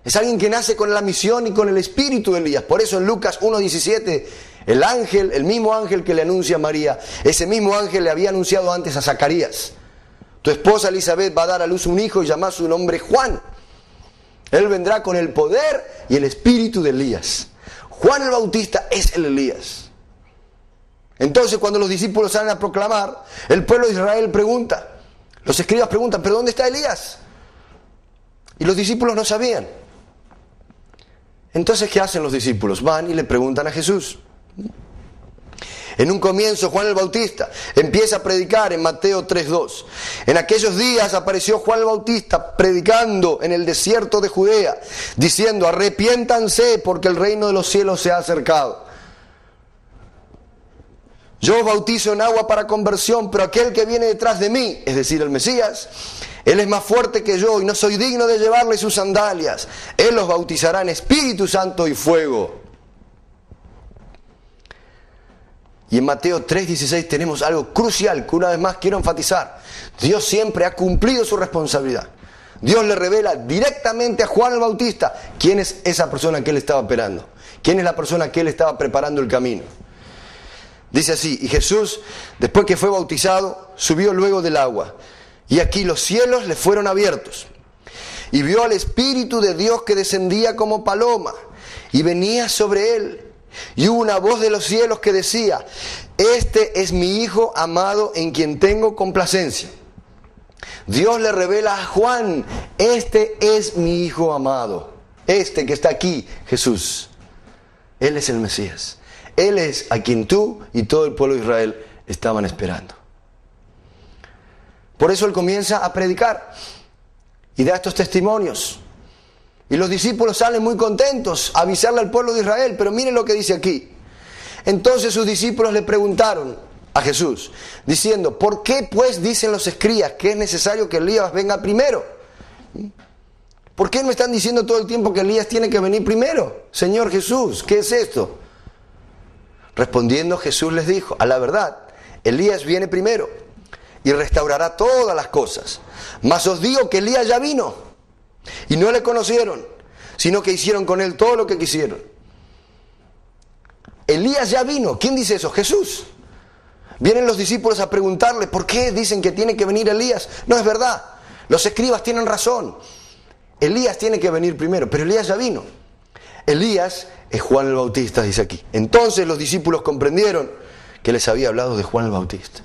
Es alguien que nace con la misión y con el espíritu de Elías. Por eso en Lucas 1:17, el ángel, el mismo ángel que le anuncia a María, ese mismo ángel le había anunciado antes a Zacarías: tu esposa Elizabeth va a dar a luz un hijo y llamar su nombre Juan. Él vendrá con el poder y el espíritu de Elías. Juan el Bautista es el Elías. Entonces cuando los discípulos salen a proclamar, el pueblo de Israel pregunta, los escribas preguntan, ¿pero dónde está Elías? Y los discípulos no sabían. Entonces, ¿qué hacen los discípulos? Van y le preguntan a Jesús. En un comienzo, Juan el Bautista empieza a predicar en Mateo 3:2. En aquellos días apareció Juan el Bautista predicando en el desierto de Judea, diciendo: arrepiéntanse porque el reino de los cielos se ha acercado. Yo os bautizo en agua para conversión, pero aquel que viene detrás de mí, es decir, el Mesías, Él es más fuerte que yo y no soy digno de llevarle sus sandalias. Él los bautizará en Espíritu Santo y fuego. Y en Mateo 3:16 tenemos algo crucial que una vez más quiero enfatizar. Dios siempre ha cumplido su responsabilidad. Dios le revela directamente a Juan el Bautista quién es esa persona que él estaba esperando. Quién es la persona que él estaba preparando el camino. Dice así: y Jesús, después que fue bautizado, subió luego del agua. Y aquí los cielos le fueron abiertos. Y vio al Espíritu de Dios que descendía como paloma y venía sobre él. Y hubo una voz de los cielos que decía: este es mi Hijo amado en quien tengo complacencia. Dios le revela a Juan: este es mi Hijo amado. Este que está aquí, Jesús. Él es el Mesías. Él es a quien tú y todo el pueblo de Israel estaban esperando. Por eso él comienza a predicar y da estos testimonios. Y los discípulos salen muy contentos a avisarle al pueblo de Israel. Pero miren lo que dice aquí. Entonces sus discípulos le preguntaron a Jesús, diciendo: ¿por qué pues dicen los escribas que es necesario que Elías venga primero? ¿Por qué me están diciendo todo el tiempo que Elías tiene que venir primero? Señor Jesús, ¿qué es esto? Respondiendo Jesús les dijo: a la verdad, Elías viene primero y restaurará todas las cosas. Mas os digo que Elías ya vino y no le conocieron, sino que hicieron con él todo lo que quisieron. Elías ya vino. ¿Quién dice eso? Jesús. Vienen los discípulos a preguntarle: ¿por qué dicen que tiene que venir Elías? No es verdad. Los escribas tienen razón. Elías tiene que venir primero, pero Elías ya vino. Elías es Juan el Bautista, dice aquí. Entonces los discípulos comprendieron que les había hablado de Juan el Bautista.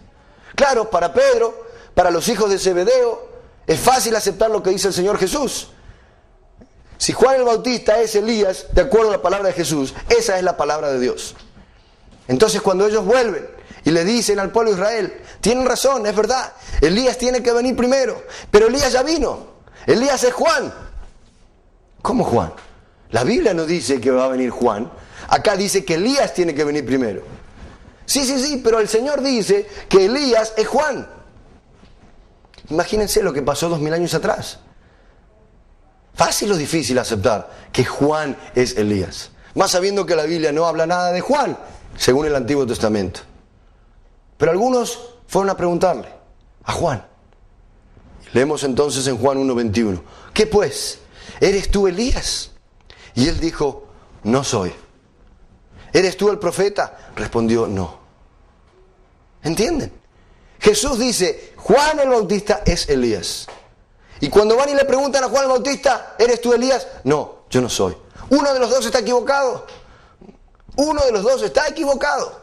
Claro, para Pedro, para los hijos de Zebedeo, es fácil aceptar lo que dice el Señor Jesús. Si Juan el Bautista es Elías, de acuerdo a la palabra de Jesús, esa es la palabra de Dios. Entonces cuando ellos vuelven y le dicen al pueblo de Israel: tienen razón, es verdad, Elías tiene que venir primero, pero Elías ya vino, Elías es Juan. ¿Cómo Juan? La Biblia no dice que va a venir Juan, acá dice que Elías tiene que venir primero. Sí, pero el Señor dice que Elías es Juan. Imagínense lo que pasó 2000 años atrás. ¿Fácil o difícil aceptar que Juan es Elías? Más sabiendo que la Biblia no habla nada de Juan, según el Antiguo Testamento. Pero algunos fueron a preguntarle a Juan. Leemos entonces en Juan 1:21. ¿Qué pues? ¿Eres tú Elías? Y él dijo: no soy. ¿Eres tú el profeta? Respondió: no. ¿Entienden? Jesús dice: Juan el Bautista es Elías. Y cuando van y le preguntan a Juan el Bautista: ¿eres tú Elías? No, yo no soy. Uno de los dos está equivocado. Uno de los dos está equivocado.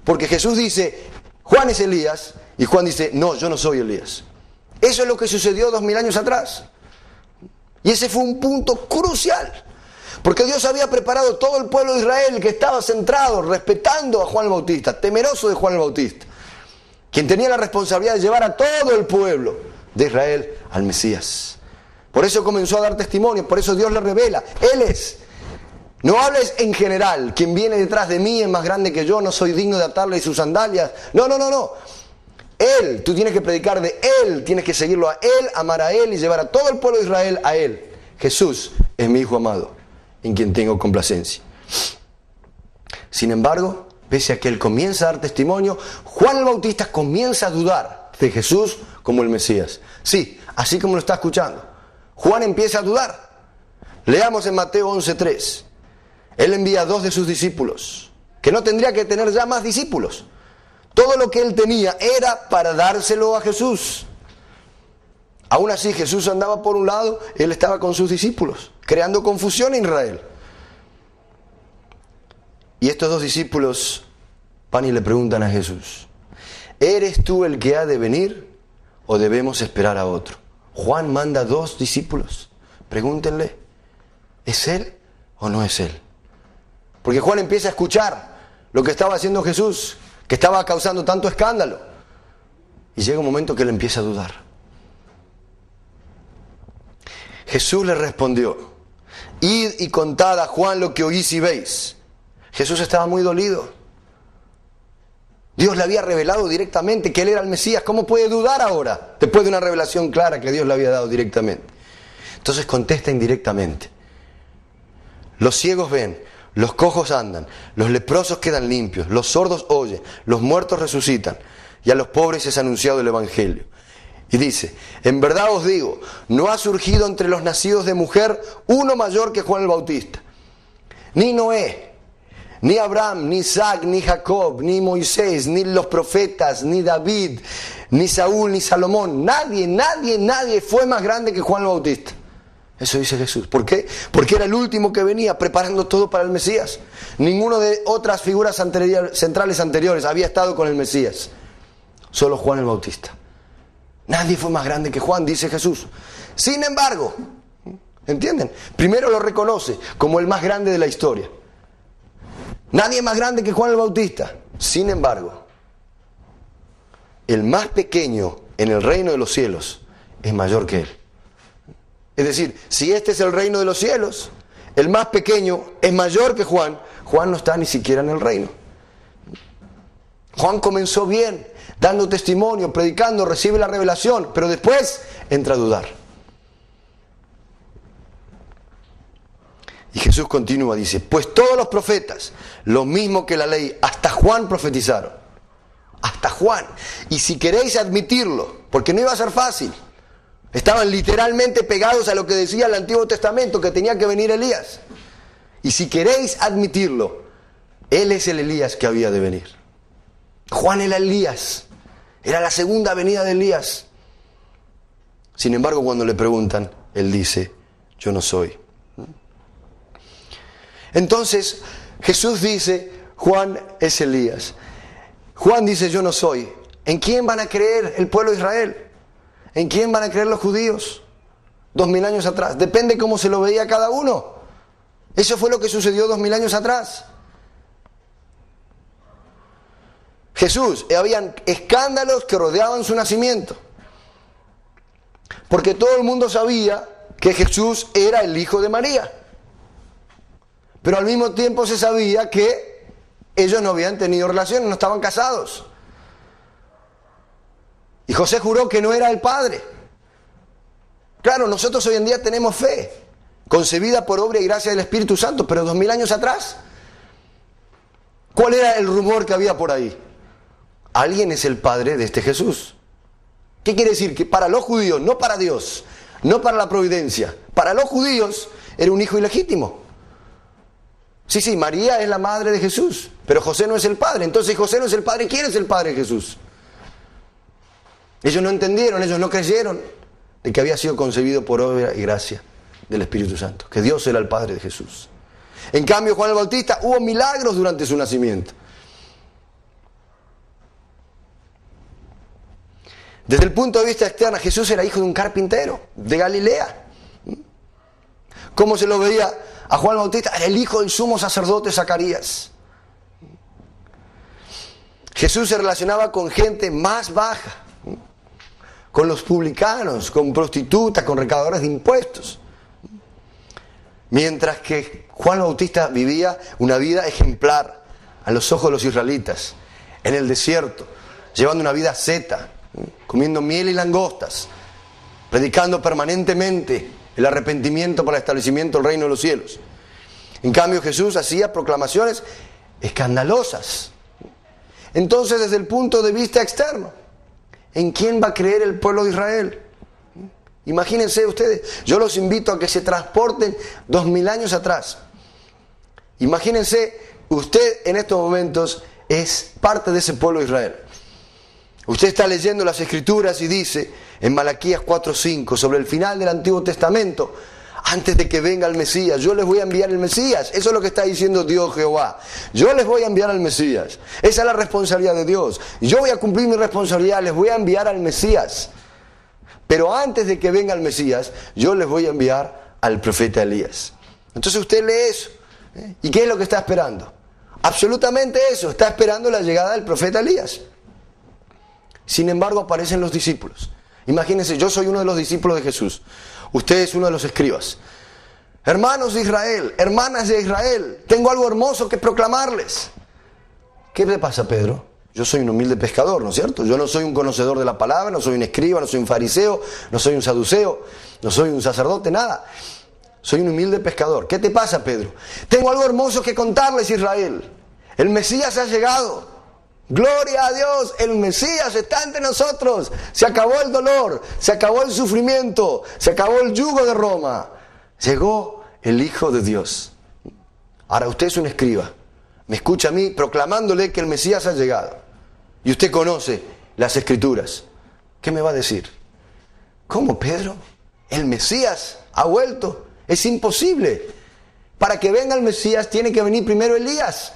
Porque Jesús dice, Juan es Elías, y Juan dice, no, yo no soy Elías. Eso es lo que sucedió 2000 años atrás. Y ese fue un punto crucial. Porque Dios había preparado todo el pueblo de Israel que estaba centrado, respetando a Juan el Bautista, temeroso de Juan el Bautista, quien tenía la responsabilidad de llevar a todo el pueblo de Israel al Mesías. Por eso comenzó a dar testimonio, por eso Dios le revela, Él es. No hables en general, quien viene detrás de mí es más grande que yo, no soy digno de atarle sus sandalias. No. Él, tú tienes que predicar de Él, tienes que seguirlo a Él, amar a Él y llevar a todo el pueblo de Israel a Él. Jesús es mi Hijo amado, en quien tengo complacencia. Sin embargo, pese a que Él comienza a dar testimonio, Juan el Bautista comienza a dudar de Jesús como el Mesías. Sí, así como lo está escuchando. Juan empieza a dudar. Leamos en Mateo 11:3. Él envía a 2 de sus discípulos, que no tendría que tener ya más discípulos. Todo lo que él tenía era para dárselo a Jesús. Aún así, Jesús andaba por un lado, él estaba con sus discípulos, creando confusión en Israel. Y estos 2 discípulos van y le preguntan a Jesús, ¿eres tú el que ha de venir o debemos esperar a otro? Juan manda a 2 discípulos, pregúntenle, ¿es él o no es él? Porque Juan empieza a escuchar lo que estaba haciendo Jesús, que estaba causando tanto escándalo. Y llega un momento que él empieza a dudar. Jesús le respondió, id y contad a Juan lo que oís y veis. Jesús estaba muy dolido. Dios le había revelado directamente que él era el Mesías. ¿Cómo puede dudar ahora? Después de una revelación clara que Dios le había dado directamente. Entonces contesta indirectamente. Los ciegos ven, los cojos andan, los leprosos quedan limpios, los sordos oyen, los muertos resucitan, y a los pobres es anunciado el Evangelio. Y dice, en verdad os digo, no ha surgido entre los nacidos de mujer uno mayor que Juan el Bautista. Ni Noé, ni Abraham, ni Isaac, ni Jacob, ni Moisés, ni los profetas, ni David, ni Saúl, ni Salomón. Nadie fue más grande que Juan el Bautista. Eso dice Jesús. ¿Por qué? Porque era el último que venía preparando todo para el Mesías. Ninguno de otras figuras centrales anteriores había estado con el Mesías. Solo Juan el Bautista. Nadie fue más grande que Juan, dice Jesús. Sin embargo, ¿entienden? Primero lo reconoce como el más grande de la historia. Nadie es más grande que Juan el Bautista. Sin embargo, el más pequeño en el reino de los cielos es mayor que él. Es decir, si este es el reino de los cielos, el más pequeño es mayor que Juan. Juan no está ni siquiera en el reino. Juan comenzó bien, dando testimonio, predicando, recibe la revelación, pero después entra a dudar. Y Jesús continúa, dice, pues todos los profetas, lo mismo que la ley, hasta Juan profetizaron. Hasta Juan. Y si queréis admitirlo, porque no iba a ser fácil, estaban literalmente pegados a lo que decía el Antiguo Testamento, que tenía que venir Elías. Y si queréis admitirlo, él es el Elías que había de venir. Juan era Elías, era la segunda venida de Elías. Sin embargo, cuando le preguntan, él dice, yo no soy. Entonces, Jesús dice, Juan es Elías. Juan dice, yo no soy. ¿En quién van a creer el pueblo de Israel? ¿En quién van a creer los judíos? 2000 años atrás. Depende cómo se lo veía cada uno. Eso fue lo que sucedió 2000 años atrás. Jesús, habían escándalos que rodeaban su nacimiento. Porque todo el mundo sabía que Jesús era el hijo de María. Pero al mismo tiempo se sabía que ellos no habían tenido relaciones, no estaban casados. Y José juró que no era el padre. Claro, nosotros hoy en día tenemos fe, concebida por obra y gracia del Espíritu Santo, pero 2000 años atrás, ¿cuál era el rumor que había por ahí? Alguien es el padre de este Jesús. ¿Qué quiere decir? Que para los judíos, no para Dios, no para la providencia, para los judíos era un hijo ilegítimo. Sí, María es la madre de Jesús, pero José no es el padre. Entonces, si José no es el padre, ¿quién es el padre de Jesús? Ellos no entendieron, ellos no creyeron de que había sido concebido por obra y gracia del Espíritu Santo, que Dios era el Padre de Jesús. En cambio, Juan el Bautista, hubo milagros durante su nacimiento. Desde el punto de vista externo, Jesús era hijo de un carpintero de Galilea. ¿Cómo se lo veía a Juan el Bautista? Era el hijo del sumo sacerdote Zacarías. Jesús se relacionaba con gente más baja, con los publicanos, con prostitutas, con recaudadores de impuestos. Mientras que Juan el Bautista vivía una vida ejemplar a los ojos de los israelitas, en el desierto, llevando una vida asceta, comiendo miel y langostas, predicando permanentemente el arrepentimiento para el establecimiento del reino de los cielos. En cambio, Jesús hacía proclamaciones escandalosas. Entonces, desde el punto de vista externo, ¿en quién va a creer el pueblo de Israel? Imagínense ustedes, yo los invito a que se transporten 2000 años atrás. Imagínense, usted en estos momentos es parte de ese pueblo de Israel. Usted está leyendo las Escrituras y dice en Malaquías 4:5, sobre el final del Antiguo Testamento, antes de que venga el Mesías, yo les voy a enviar el Mesías. Eso es lo que está diciendo Dios Jehová. Yo les voy a enviar al Mesías. Esa es la responsabilidad de Dios. Yo voy a cumplir mi responsabilidad, les voy a enviar al Mesías. Pero antes de que venga el Mesías, yo les voy a enviar al profeta Elías. Entonces usted lee eso. ¿Y qué es lo que está esperando? Absolutamente eso. Está esperando la llegada del profeta Elías. Sin embargo, aparecen los discípulos. Imagínense, yo soy uno de los discípulos de Jesús. Usted es uno de los escribas. Hermanos de Israel, hermanas de Israel, tengo algo hermoso que proclamarles. ¿Qué le pasa, Pedro? Yo soy un humilde pescador, ¿no es cierto? Yo no soy un conocedor de la palabra, no soy un escriba, no soy un fariseo, no soy un saduceo, no soy un sacerdote, nada. Soy un humilde pescador. ¿Qué te pasa, Pedro? Tengo algo hermoso que contarles, Israel. El Mesías ha llegado. Gloria a Dios, el Mesías está entre nosotros. Se acabó el dolor, se acabó el sufrimiento, se acabó el yugo de Roma. Llegó el Hijo de Dios. Ahora usted es un escriba, me escucha a mí proclamándole que el Mesías ha llegado. Y usted conoce las Escrituras. ¿Qué me va a decir? ¿Cómo, Pedro? ¿El Mesías ha vuelto? Es imposible. Para que venga el Mesías tiene que venir primero Elías.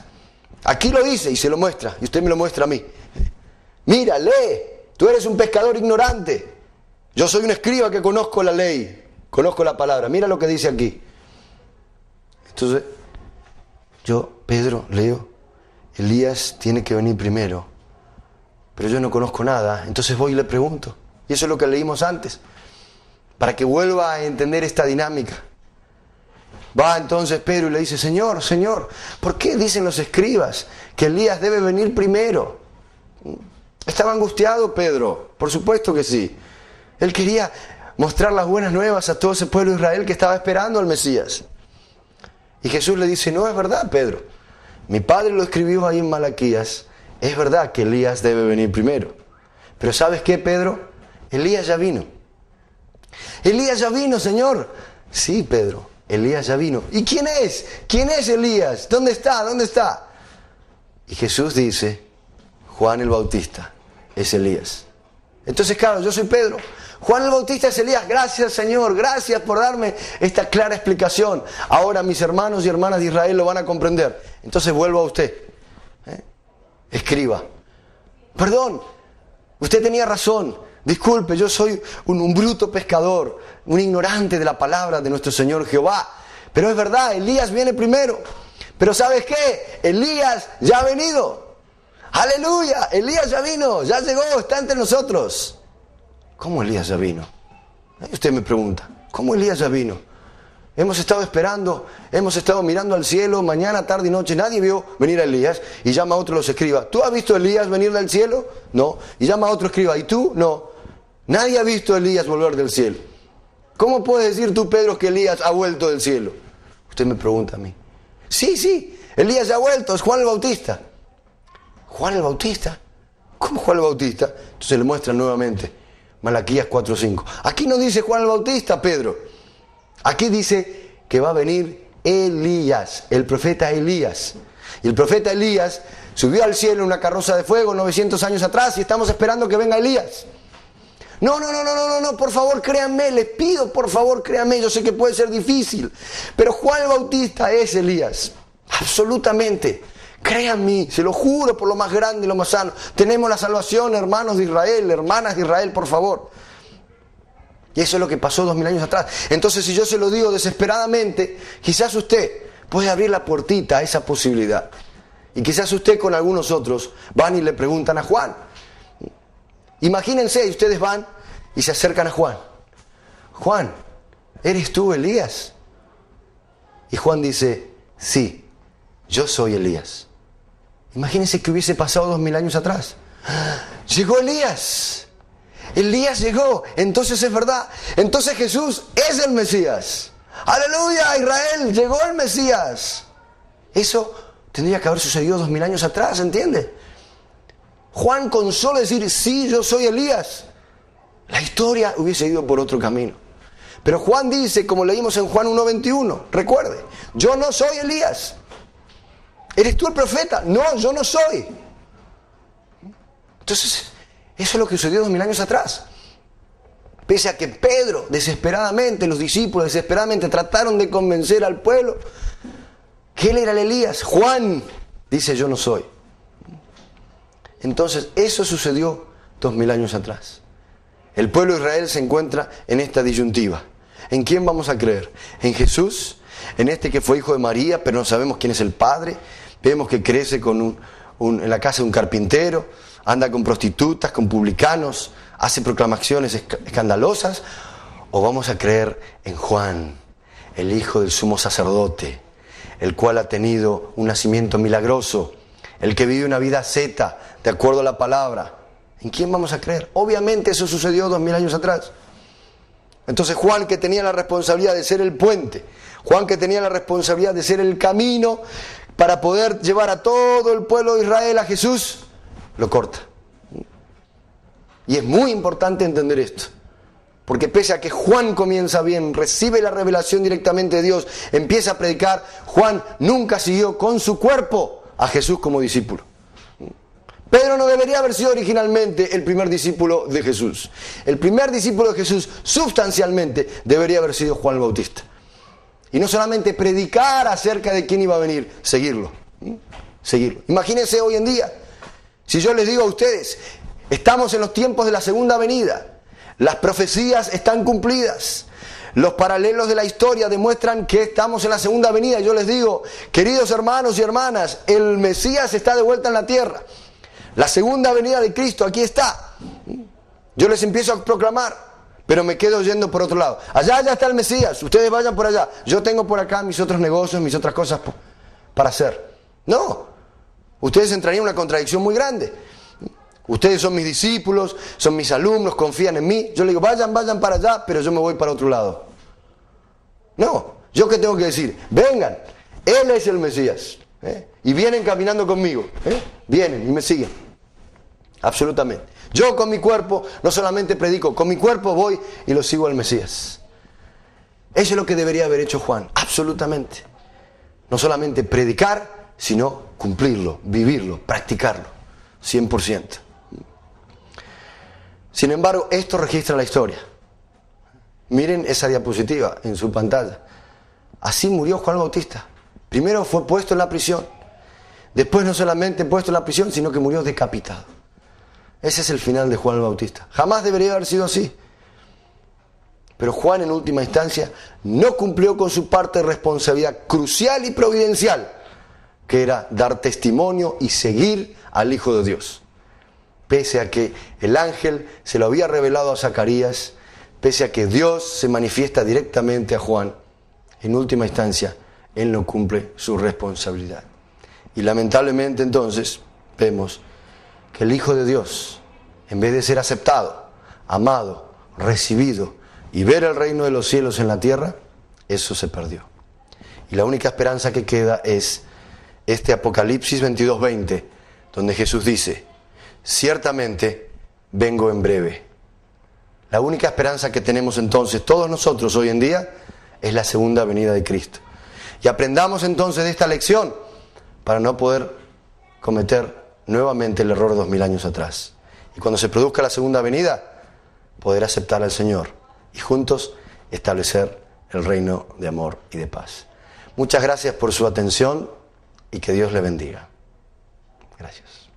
Aquí lo dice y se lo muestra, y usted me lo muestra a mí. Mira, lee, tú eres un pescador ignorante. Yo soy un escriba que conozco la ley, conozco la palabra. Mira lo que dice aquí. Entonces, yo, Pedro, leo, Elías tiene que venir primero, pero yo no conozco nada. Entonces voy y le pregunto, y eso es lo que leímos antes, para que vuelva a entender esta dinámica. Va entonces Pedro y le dice, Señor, Señor, ¿por qué dicen los escribas que Elías debe venir primero? Estaba angustiado Pedro, por supuesto que sí. Él quería mostrar las buenas nuevas a todo ese pueblo de Israel que estaba esperando al Mesías. Y Jesús le dice, no es verdad, Pedro. Mi padre lo escribió ahí en Malaquías. Es verdad que Elías debe venir primero. Pero ¿sabes qué, Pedro? Elías ya vino. Elías ya vino, Señor. Sí, Pedro. Elías ya vino. ¿Y quién es? ¿Quién es Elías? ¿Dónde está? ¿Dónde está? Y Jesús dice, Juan el Bautista es Elías. Entonces, claro, yo soy Pedro. Juan el Bautista es Elías. Gracias, Señor. Gracias por darme esta clara explicación. Ahora mis hermanos y hermanas de Israel lo van a comprender. Entonces vuelvo a usted. Escriba. Perdón, usted tenía razón. Disculpe, yo soy un bruto pescador, un ignorante de la palabra de nuestro Señor Jehová. Pero es verdad, Elías viene primero. Pero ¿sabes qué? Elías ya ha venido. ¡Aleluya! Elías ya vino, ya llegó, está entre nosotros. ¿Cómo Elías ya vino? Usted me pregunta, ¿cómo Elías ya vino? Hemos estado esperando, hemos estado mirando al cielo, mañana, tarde y noche, nadie vio venir a Elías, y llama a otro los escriba. ¿Tú has visto a Elías venir del cielo? No. Y llama a otro escriba, ¿y tú? No. Nadie ha visto a Elías volver del cielo. ¿Cómo puedes decir tú, Pedro, que Elías ha vuelto del cielo? Usted me pregunta a mí. Sí, Elías ya ha vuelto, es Juan el Bautista. ¿Juan el Bautista? ¿Cómo Juan el Bautista? Entonces le muestra nuevamente Malaquías 4:5. Aquí no dice Juan el Bautista, Pedro. Aquí dice que va a venir Elías, el profeta Elías. Y el profeta Elías subió al cielo en una carroza de fuego 900 años atrás y estamos esperando que venga Elías. No, por favor créanme, les pido por favor créanme, yo sé que puede ser difícil, pero Juan el Bautista es Elías, absolutamente. Créanme, se lo juro por lo más grande y lo más sano. Tenemos la salvación, hermanos de Israel, hermanas de Israel, por favor. Y eso es lo que pasó 2000 años atrás. Entonces, si yo se lo digo desesperadamente, quizás usted puede abrir la puertita a esa posibilidad. Y quizás usted con algunos otros van y le preguntan a Juan. Imagínense, y ustedes van y se acercan a Juan. Juan, ¿eres tú Elías? Y Juan dice, sí, yo soy Elías. Imagínense que hubiese pasado 2000 años atrás. Llegó Elías. Elías llegó. Entonces es verdad. Entonces Jesús es el Mesías. ¡Aleluya, Israel! Llegó el Mesías. Eso tendría que haber sucedido 2000 años atrás, ¿entiende? Juan con solo decir, sí, yo soy Elías, la historia hubiese ido por otro camino. Pero Juan dice, como leímos en Juan 1:21, recuerde, yo no soy Elías. ¿Eres tú el profeta? No, yo no soy. Entonces, eso es lo que sucedió 2000 años atrás. Pese a que Pedro, desesperadamente, los discípulos desesperadamente trataron de convencer al pueblo que él era el Elías, Juan dice, yo no soy. Entonces, eso sucedió 2000 años atrás. El pueblo de Israel se encuentra en esta disyuntiva. ¿En quién vamos a creer? ¿En Jesús? ¿En este que fue hijo de María, pero no sabemos quién es el padre? Vemos que crece en la casa de un carpintero, anda con prostitutas, con publicanos, hace proclamaciones escandalosas. ¿O vamos a creer en Juan, el hijo del sumo sacerdote, el cual ha tenido un nacimiento milagroso, el que vive una vida asceta, de acuerdo a la palabra? ¿En quién vamos a creer? Obviamente eso sucedió 2000 años atrás. Entonces Juan, que tenía la responsabilidad de ser el puente, Juan, que tenía la responsabilidad de ser el camino para poder llevar a todo el pueblo de Israel a Jesús, lo corta. Y es muy importante entender esto, porque pese a que Juan comienza bien, recibe la revelación directamente de Dios, empieza a predicar, Juan nunca siguió con su cuerpo a Jesús como discípulo. Pedro no debería haber sido originalmente el primer discípulo de Jesús. El primer discípulo de Jesús, sustancialmente, debería haber sido Juan el Bautista. Y no solamente predicar acerca de quién iba a venir, seguirlo. Seguirlo. Imagínense hoy en día, si yo les digo a ustedes, estamos en los tiempos de la segunda venida, las profecías están cumplidas, los paralelos de la historia demuestran que estamos en la segunda venida. Yo les digo, queridos hermanos y hermanas, el Mesías está de vuelta en la tierra. La segunda venida de Cristo, aquí está. Yo les empiezo a proclamar, pero me quedo yendo por otro lado. Allá está el Mesías, ustedes vayan por allá. Yo tengo por acá mis otros negocios, mis otras cosas para hacer. No, ustedes entrarían en una contradicción muy grande. Ustedes son mis discípulos, son mis alumnos, confían en mí. Yo les digo, vayan para allá, pero yo me voy para otro lado. No, ¿yo qué tengo que decir? Vengan, Él es el Mesías. Y vienen caminando conmigo. Vienen y me siguen. Absolutamente. Yo con mi cuerpo no solamente predico, con mi cuerpo voy y lo sigo al Mesías. Eso es lo que debería haber hecho Juan, absolutamente. No solamente predicar, sino cumplirlo, vivirlo, practicarlo, 100%. Sin embargo, esto registra la historia. Miren esa diapositiva en su pantalla. Así murió Juan el Bautista. Primero fue puesto en la prisión. Después no solamente puesto en la prisión, sino que murió decapitado. Ese es el final de Juan el Bautista. Jamás debería haber sido así. Pero Juan, en última instancia, no cumplió con su parte de responsabilidad crucial y providencial, que era dar testimonio y seguir al Hijo de Dios. Pese a que el ángel se lo había revelado a Zacarías, pese a que Dios se manifiesta directamente a Juan, en última instancia, él no cumple su responsabilidad. Y lamentablemente entonces vemos que el Hijo de Dios, en vez de ser aceptado, amado, recibido y ver el reino de los cielos en la tierra, eso se perdió. Y la única esperanza que queda es este Apocalipsis 22:20, donde Jesús dice, ciertamente vengo en breve. La única esperanza que tenemos entonces todos nosotros hoy en día es la segunda venida de Cristo. Y aprendamos entonces de esta lección para no poder cometer nuevamente el error 2000 años atrás. Y cuando se produzca la segunda venida, poder aceptar al Señor y juntos establecer el reino de amor y de paz. Muchas gracias por su atención y que Dios le bendiga. Gracias.